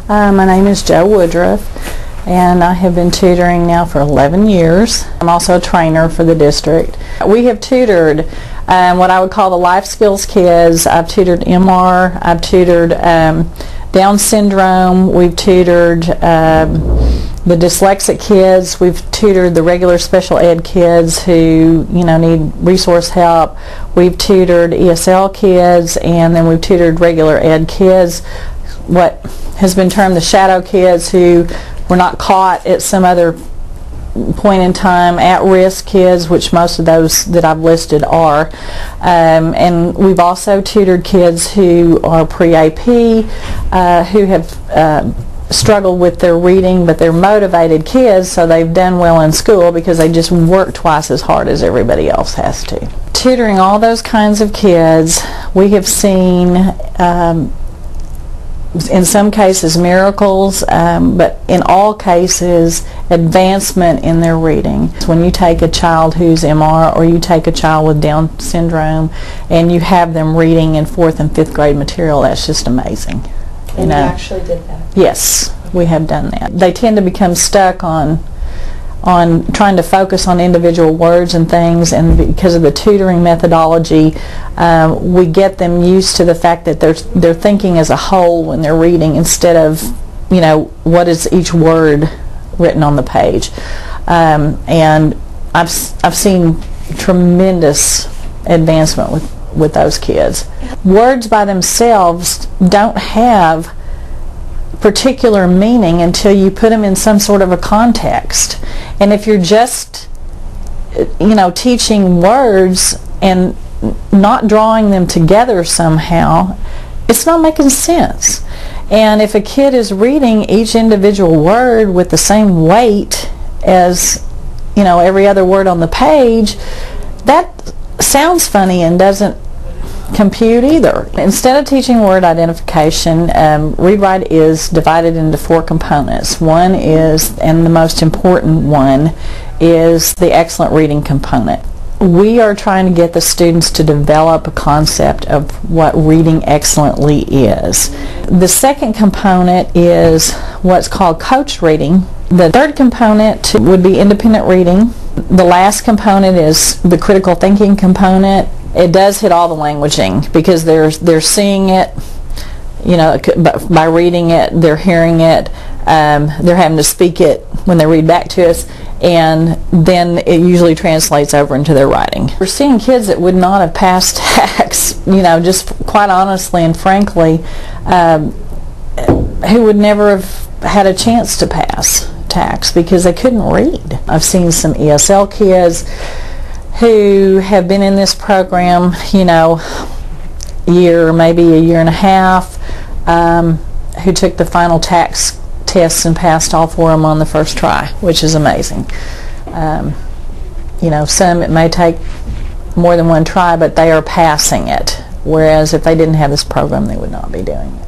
My name is Jo Woodruff, and I have been tutoring now for 11 years. I'm also a trainer for the district. We have tutored what I would call the life skills kids. I've tutored MR, I've tutored Down syndrome, we've tutored the dyslexic kids, we've tutored the regular special ed kids who need resource help, we've tutored ESL kids, and then we've tutored regular ed kids, what has been termed the shadow kids who were not caught at some other point in time, at-risk kids, which most of those that I've listed are. And we've also tutored kids who are pre-AP, who have struggled with their reading, but they're motivated kids, so they've done well in school because they just work twice as hard as everybody else has to. Tutoring all those kinds of kids, we have seen in some cases miracles, but in all cases advancement in their reading. When you take a child who's MR or you take a child with Down syndrome and you have them reading in 4th and 5th grade material, that's just amazing. And you actually did that? Yes, we have done that. They tend to become stuck on trying to focus on individual words and things, and because of the tutoring methodology, we get them used to the fact that they're thinking as a whole when they're reading instead of what is each word written on the page. And I've seen tremendous advancement with those kids. Words by themselves don't have particular meaning until you put them in some sort of a context. And if you're just teaching words and not drawing them together somehow, it's not making sense. And if a kid is reading each individual word with the same weight as every other word on the page, that sounds funny and doesn't compute either. Instead of teaching word identification, Read-Write is divided into 4 components. One is, and the most important one, is the excellent reading component. We are trying to get the students to develop a concept of what reading excellently is. The second component is what's called coached reading. The third component would be independent reading. The last component is the critical thinking component. It does hit all the languaging because they're seeing it, by reading it, they're hearing it, they're having to speak it when they read back to us, and then it usually translates over into their writing. We're seeing kids that would not have passed TAKS, just quite honestly and frankly, who would never have had a chance to pass TAKS because they couldn't read. I've seen some ESL kids who have been in this program, year, maybe a year and a half, who took the final TAKS tests and passed all 4 of them on the first try, which is amazing. Some it may take more than one try, but they are passing it, whereas if they didn't have this program, they would not be doing it.